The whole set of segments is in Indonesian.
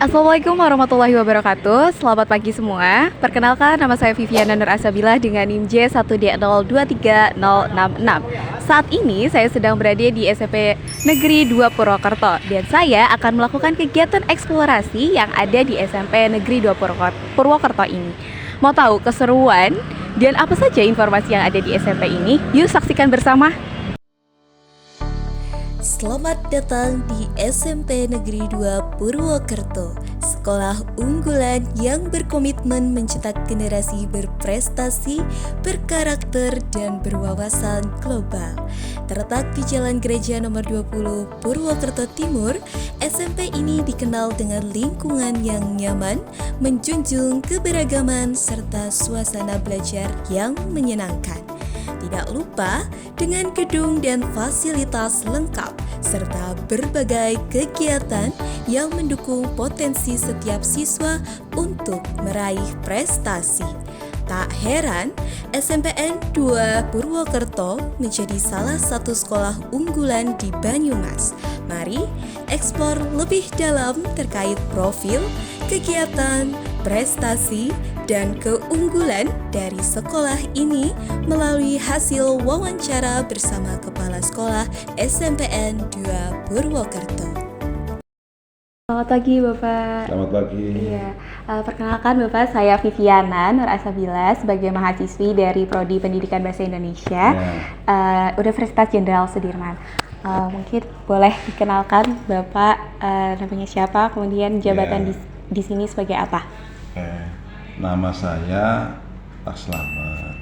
Assalamualaikum warahmatullahi wabarakatuh. Selamat pagi semua. Perkenalkan, nama saya Viviana Nur Asabilah dengan NIM J1D023066. Saat ini saya sedang berada di SMP Negeri 2 Purwokerto dan saya akan melakukan kegiatan eksplorasi yang ada di SMP Negeri 2 Purwokerto ini. Mau tahu keseruan dan apa saja informasi yang ada di SMP ini? Yuk saksikan bersama. Selamat datang di SMP Negeri 2 Purwokerto, sekolah unggulan yang berkomitmen mencetak generasi berprestasi, berkarakter, dan berwawasan global. Terletak di Jalan Gereja nomor 20 Purwokerto Timur, SMP ini dikenal dengan lingkungan yang nyaman, menjunjung keberagaman, serta suasana belajar yang menyenangkan. Tidak lupa dengan gedung dan fasilitas lengkap serta berbagai kegiatan yang mendukung potensi setiap siswa untuk meraih prestasi. Tak heran, SMPN 2 Purwokerto menjadi salah satu sekolah unggulan di Banyumas. Mari eksplor lebih dalam terkait profil, kegiatan, prestasi, dan keunggulan dari sekolah ini melalui hasil wawancara bersama Kepala Sekolah SMPN 2 Purwokerto. Selamat pagi Bapak. Selamat pagi. Iya, perkenalkan Bapak, saya Viviana Nur Asabilah sebagai mahasiswi dari Prodi Pendidikan Bahasa Indonesia, Universitas Jenderal Sudirman. Mungkin boleh dikenalkan Bapak namanya siapa, kemudian jabatan di sini sebagai apa? Nama saya Pak Slamet.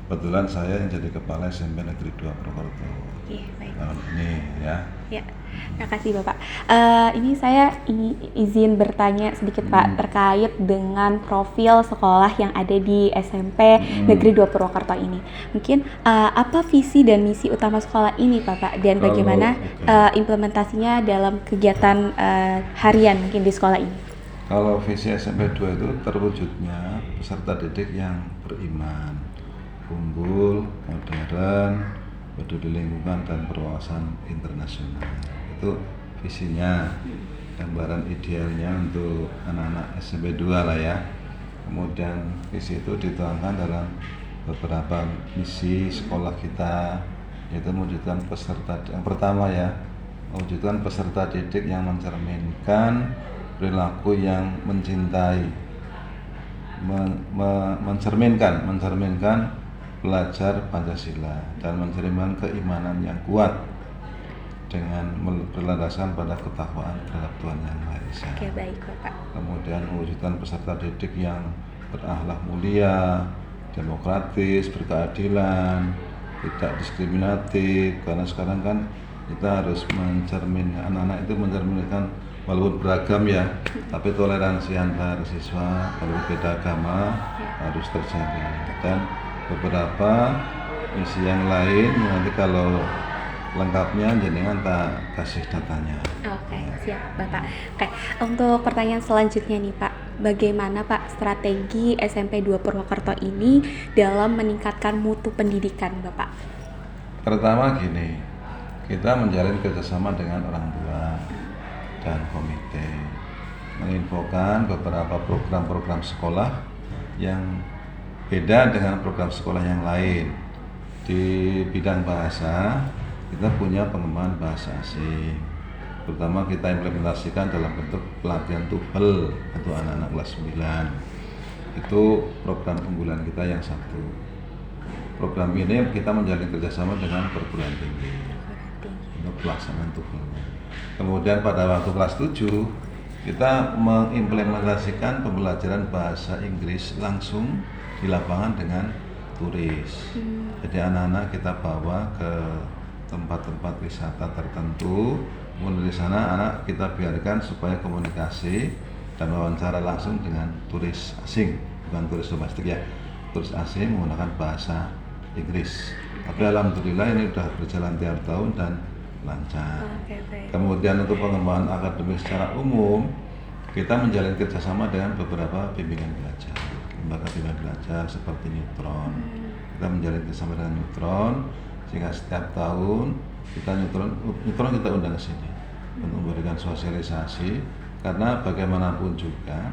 Kebetulan saya yang jadi kepala SMP Negeri 2 Purwokerto. Baik. Tahun ini ya. Ya, terima kasih Bapak. Ini saya izin bertanya sedikit Pak terkait dengan profil sekolah yang ada di SMP Negeri 2 Purwokerto ini. Mungkin apa visi dan misi utama sekolah ini Bapak, dan bagaimana implementasinya dalam kegiatan harian mungkin di sekolah ini? Kalau visi SMP 2 itu terwujudnya peserta didik yang beriman, unggul, modern, peduli lingkungan, dan berwawasan internasional. Itu visinya, gambaran idealnya untuk anak-anak SMP 2 lah ya. Kemudian visi itu dituangkan dalam beberapa misi sekolah kita, yaitu mewujudkan peserta yang pertama ya, mewujudkan peserta didik yang mencerminkan perilaku yang mencintai, mencerminkan belajar Pancasila dan mencerminkan keimanan yang kuat dengan berlandaskan pada ketakwaan terhadap Tuhan Yang Maha Esa. Oke, baik Bapak. Kemudian mewujudkan peserta didik yang berakhlak mulia, demokratis, berkeadilan, tidak diskriminatif, karena sekarang kan kita harus mencerminkan, anak-anak itu mencerminkan walaupun beragam ya, tapi toleransi antar siswa, kalau beda agama harus terjadi. Dan beberapa misi yang lain nanti kalau lengkapnya jenengan tak kasih datanya. Oke, siap Bapak. Oke, untuk pertanyaan selanjutnya nih Pak, bagaimana Pak strategi SMP 2 Purwokerto ini dalam meningkatkan mutu pendidikan Bapak? Pertama gini, kita menjalin kerjasama dengan orang tua dan komite, menginfokan beberapa program-program sekolah yang beda dengan program sekolah yang lain. Di bidang bahasa, kita punya pengembangan bahasa asing, terutama kita implementasikan dalam bentuk pelatihan TOEFL untuk anak-anak kelas 9. Itu program unggulan kita yang satu. Program ini kita menjalin kerjasama dengan perguruan tinggi untuk pelaksanaan TOEFL. Kemudian pada waktu kelas 7 kita mengimplementasikan pembelajaran bahasa Inggris langsung di lapangan dengan turis. Jadi anak-anak kita bawa ke tempat-tempat wisata tertentu, kemudian di sana anak kita biarkan supaya komunikasi dan wawancara langsung dengan turis asing, bukan turis domestik ya, turis asing menggunakan bahasa Inggris. Tapi alhamdulillah ini sudah berjalan tiap tahun dan lancar. Kemudian untuk pengembangan akademis secara umum, kita menjalin kerjasama dengan beberapa bimbingan belajar, lembaga bimbingan belajar seperti Neutron. Kita menjalin kerjasama dengan Neutron, sehingga setiap tahun kita Neutron kita undang ke sini untuk memberikan sosialisasi, karena bagaimanapun juga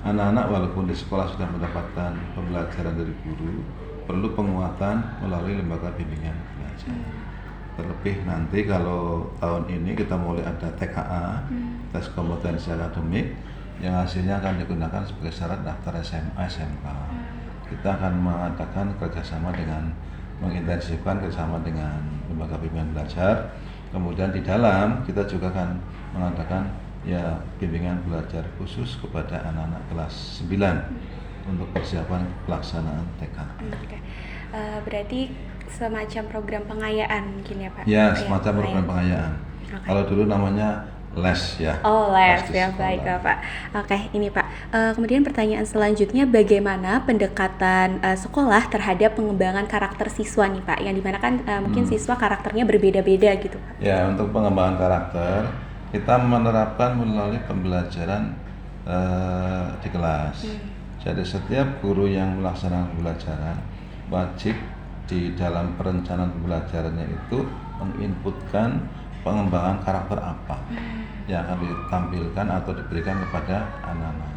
anak-anak walaupun di sekolah sudah mendapatkan pembelajaran dari guru, perlu penguatan melalui lembaga bimbingan belajar. Terlebih nanti kalau tahun ini kita mulai ada TKA, tes kompetensi akademik, yang hasilnya akan digunakan sebagai syarat daftar SMA, SMK. Kita akan mengadakan kerjasama dengan mengintensifkan kerjasama dengan lembaga bimbingan belajar. Kemudian di dalam kita juga akan mengadakan ya bimbingan belajar khusus kepada anak-anak kelas 9 untuk persiapan pelaksanaan TK. Berarti semacam program pengayaan mungkin ya Pak? Ya, semacam program pengayaan. Kalau dulu namanya les ya. Oh, les di ya, sekolah. baik Pak. Oke, ini Pak. Kemudian pertanyaan selanjutnya, bagaimana pendekatan sekolah terhadap pengembangan karakter siswa nih Pak? Yang dimana kan mungkin siswa karakternya berbeda-beda gitu Pak. Ya, untuk pengembangan karakter kita menerapkan melalui pembelajaran di kelas. Jadi setiap guru yang melaksanakan pembelajaran wajib di dalam perencanaan pembelajarannya itu menginputkan pengembangan karakter apa yang akan ditampilkan atau diberikan kepada anak-anak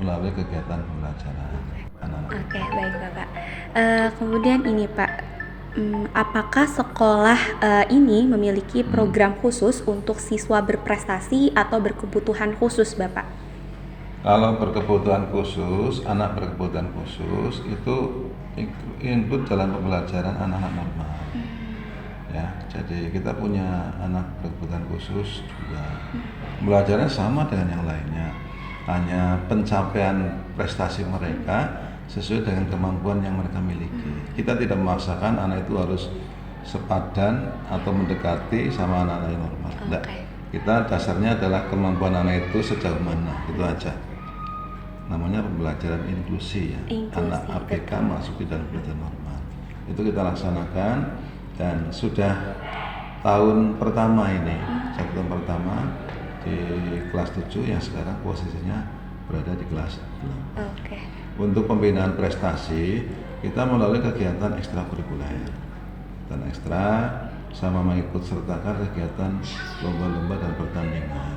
melalui kegiatan pembelajaran anak-anak. Oke, baik Bapak. Kemudian ini Pak, apakah sekolah ini memiliki program khusus untuk siswa berprestasi atau berkebutuhan khusus Bapak? Kalau berkebutuhan khusus, anak berkebutuhan khusus itu input dalam pembelajaran anak-anak normal. Ya, jadi kita punya anak berkebutuhan khusus juga. Pembelajarannya sama dengan yang lainnya. Hanya pencapaian prestasi mereka sesuai dengan kemampuan yang mereka miliki. Kita tidak memaksakan anak itu harus sepadan atau mendekati sama anak-anak yang normal. Tidak. Kita dasarnya adalah kemampuan anak itu sejauh mana, itu aja. Namanya pembelajaran inklusi ya. Anak ABK masuk di dalam pembelajaran normal. Itu kita laksanakan dan sudah tahun pertama ini, satu tahun pertama di kelas 7 yang sekarang posisinya berada di kelas 6. Untuk pembinaan prestasi kita melalui kegiatan ekstrakurikuler dan ekstra sama mengikut sertakan kegiatan lomba-lomba dan pertandingan,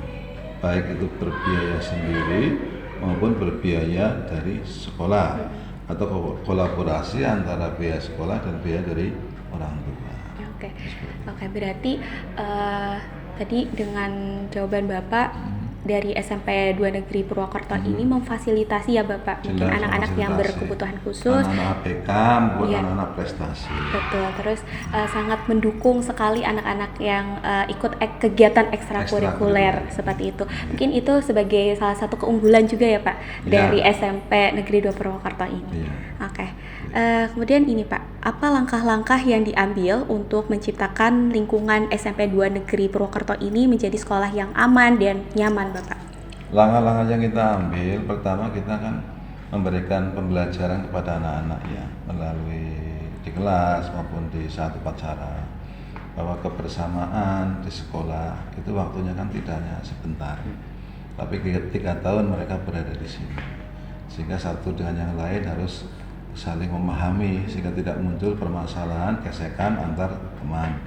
baik itu berbiaya sendiri maupun berbiaya dari sekolah atau kolaborasi antara biaya sekolah dan biaya dari orang tua. Oke, berarti tadi dengan jawaban Bapak dari SMP 2 Negeri Purwokerto ini memfasilitasi ya Bapak, mungkin anak-anak yang berkebutuhan khusus, anak-anak ABK maupun anak-anak prestasi. Betul, terus sangat mendukung sekali anak-anak yang ikut kegiatan ekstrakurikuler seperti itu. Mungkin itu sebagai salah satu keunggulan juga ya Pak dari SMP Negeri 2 Purwokerto ini. Kemudian ini Pak, apa langkah-langkah yang diambil untuk menciptakan lingkungan SMP 2 Negeri Purwokerto ini menjadi sekolah yang aman dan nyaman Bapak? Langkah-langkah yang kita ambil, pertama kita kan memberikan pembelajaran kepada anak-anak ya, melalui di kelas maupun di saat upacara, bahwa kebersamaan di sekolah itu waktunya kan tidak hanya sebentar, tapi 3 tahun mereka berada di sini, sehingga satu dengan yang lain harus saling memahami sehingga tidak muncul permasalahan gesekan antar teman.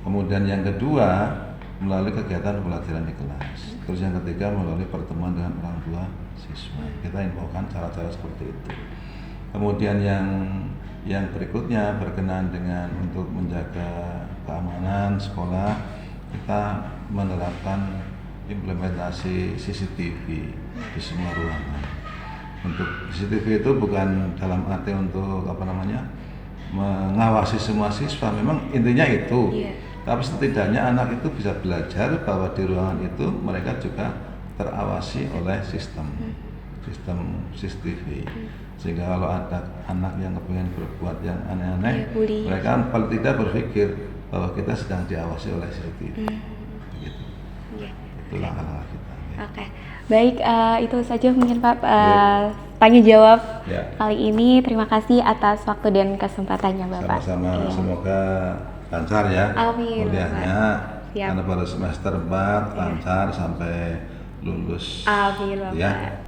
Kemudian yang kedua melalui kegiatan pembelajaran di kelas. Terus yang ketiga melalui pertemuan dengan orang tua siswa. Kita infokan cara-cara seperti itu. Kemudian yang berikutnya berkenaan dengan untuk menjaga keamanan sekolah, kita menerapkan implementasi CCTV di semua ruangan. Untuk CCTV itu bukan dalam arti untuk mengawasi semua siswa, memang intinya itu. Tapi setidaknya anak itu bisa belajar bahwa di ruangan itu mereka juga terawasi oleh sistem CCTV. Sehingga kalau ada anak yang kepingin berbuat yang aneh-aneh, mereka paling tidak berpikir bahwa kita sedang diawasi oleh CCTV. Begitu. Itulah langkah kita. Oke. Baik, itu saja mungkin Pak tanya jawab kali ini. Terima kasih atas waktu dan kesempatannya Bapak. Sama-sama, semoga lancar ya. Amin. Kuliahnya karena baru semester 4 lancar sampai lulus. Amin Bapak. Ya.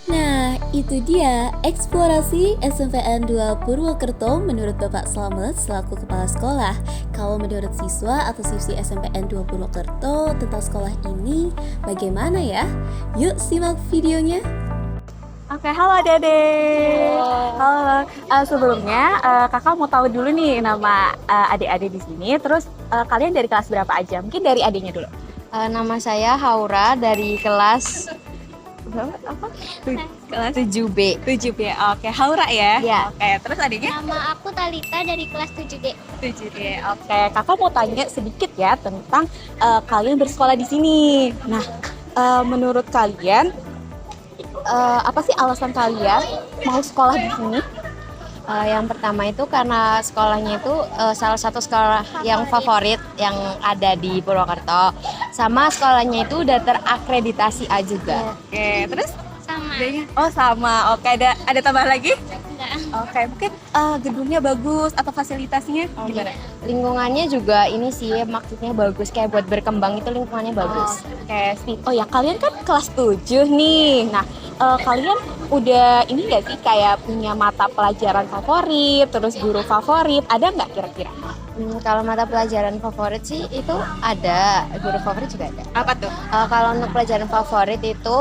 Nah, itu dia eksplorasi SMPN 2 Purwokerto menurut Bapak Slamet selaku kepala sekolah. Kalau menurut siswa atau siswi SMPN 2 Purwokerto tentang sekolah ini, bagaimana ya? Yuk simak videonya. Oke, halo Adik-adik. Halo. Sebelumnya kakak mau tahu dulu nih nama adik-adik di sini. Terus kalian dari kelas berapa aja? Mungkin dari adiknya dulu. Nama saya Haura dari kelas Apa? kelas 7B. 7 ya. Oke, Haura ya. Iya. Oke, terus adiknya? Nama aku Talita dari kelas 7D. 7 ya. Oke, kakak mau tanya sedikit ya tentang kalian bersekolah di sini. Nah, menurut kalian apa sih alasan kalian mau sekolah di sini? Yang pertama itu karena sekolahnya itu salah satu sekolah yang favorit yang ada di Purwokerto. Sama sekolahnya itu udah terakreditasi A juga. Oke, terus Sama. adanya? Oh sama. Oke, ada tambah lagi? Enggak. Oke, mungkin gedungnya bagus atau fasilitasnya gimana? Lingkungannya juga ini sih maksudnya bagus, kayak buat berkembang itu lingkungannya bagus. Oke, sip. Oh ya, kalian kan kelas 7 nih. Nah, kalian udah ini nggak sih kayak punya mata pelajaran favorit, terus guru favorit, ada nggak kira-kira? Kalau mata pelajaran favorit sih itu ada, guru favorit juga ada. Apa tuh? Kalau untuk pelajaran favorit itu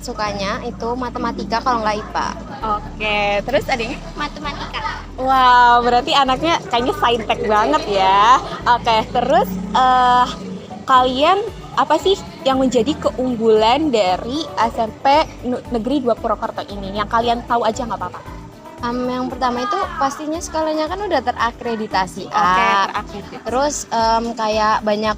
sukanya itu matematika kalau nggak IPA. Oke, terus adanya? Matematika. Wow, berarti anaknya kayaknya saintek banget ya. Oke, terus kalian apa sih yang menjadi keunggulan dari SMP Negeri 2 Purwokerto ini? Yang kalian tahu aja nggak apa-apa. Yang pertama itu pastinya sekolahnya kan udah terakreditasi A. Oke, terakreditasi. Terus kayak banyak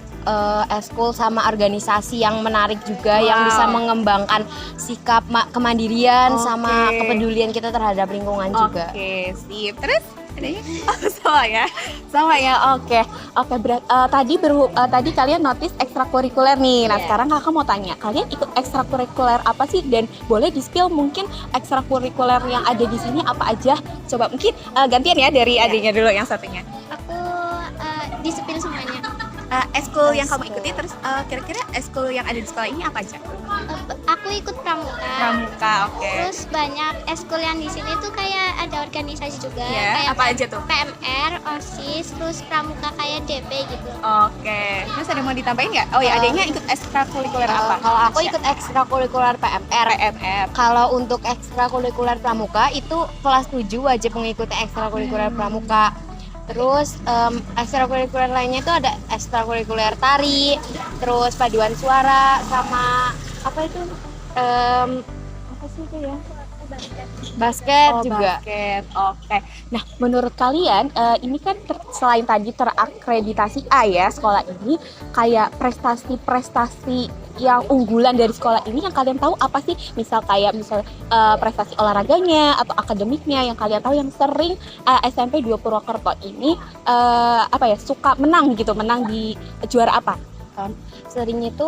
eskul sama organisasi yang menarik juga, Wow. yang bisa mengembangkan sikap kemandirian Oke. sama kepedulian kita terhadap lingkungan juga. Oke, sip. Terus adanya? Oh, sama ya. Sama ya. Oke. Oke, tadi kalian notice ekstrakurikuler nih. Nah, Iya. sekarang Kakak mau tanya, kalian ikut ekstrakurikuler apa sih dan boleh di-spill mungkin ekstrakurikuler yang ada di sini apa aja? Coba mungkin gantian ya dari adiknya dulu yang satunya. Aku disipil semuanya. Eskul yang kamu ikuti, terus kira-kira eskul yang ada di sekolah ini apa aja? Aku ikut pramuka. Pramuka, oke. Terus banyak eskul yang di sini tuh kayak ada organisasi juga. Ya, Kayak apa aja tuh? PMR, OSIS, terus pramuka kayak DP gitu. Oke. Terus ada yang mau ditambahin nggak? Oh ya, adiknya ikut ekstrakurikuler apa? Kalau aku ikut ekstrakurikuler PMR. PMR. Kalau untuk ekstrakurikuler pramuka itu kelas 7 wajib mengikuti ekstrakurikuler pramuka. Terus ekstrakurikuler lainnya itu ada ekstrakurikuler tari, terus paduan suara sama apa itu? Apa sih itu ya? Basket juga. Basket. Oke. Nah, menurut kalian ini kan selain tadi terakreditasi A ya sekolah ini, kayak prestasi-prestasi yang unggulan dari sekolah ini yang kalian tahu apa sih? Misal prestasi olahraganya atau akademiknya yang kalian tahu yang sering SMP 2 Purwokerto ini suka menang di juara apa? Sering itu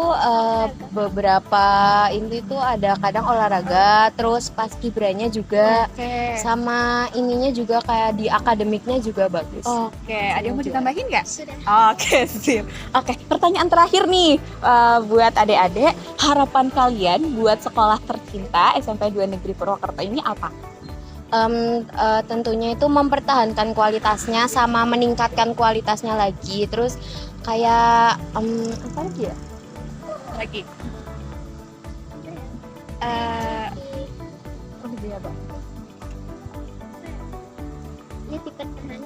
beberapa itu ada kadang olahraga, terus paskibranya juga, sama ininya juga kayak di akademiknya juga bagus. Oke, ada yang mau ditambahin nggak? Sudah. Oke, sip. Oke, pertanyaan terakhir nih buat adik-adik, harapan kalian buat sekolah tercinta SMP 2 Negeri Purwokerto ini apa? Tentunya itu mempertahankan kualitasnya sama meningkatkan kualitasnya lagi. Terus kayak apa lagi ya? Lagi. Ini tipe teman.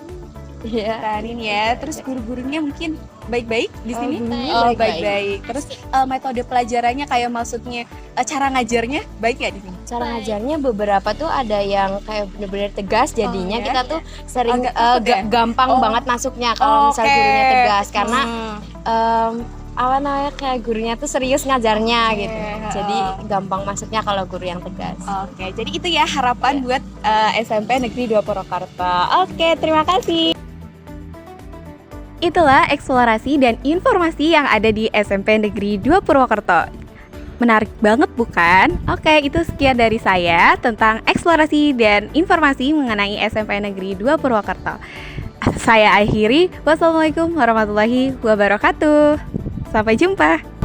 Iya. Taranin ya. Terus guru-gurunya mungkin baik-baik di sini? gurunya Oh, baik-baik. baik-baik. Terus metode pelajarannya kayak maksudnya cara ngajarnya baik ya di sini? Cara ngajarnya beberapa tuh ada yang kayak bener-bener tegas, jadinya ya? kita tuh sering Agak takut ya? gampang Oh. banget masuknya kalau misal gurunya tegas, karena Hmm. kayak gurunya tuh serius ngajarnya Oke, gitu. Jadi gampang masuknya kalau guru yang tegas. Oke, jadi itu ya harapan buat SMP Negeri 2 Purwokerto. Oke, terima kasih. Itulah eksplorasi dan informasi yang ada di SMP Negeri 2 Purwokerto. Menarik banget bukan? Oke, itu sekian dari saya tentang eksplorasi dan informasi mengenai SMP Negeri 2 Purwokerto. Saya akhiri. Wassalamualaikum warahmatullahi wabarakatuh. Sampai jumpa.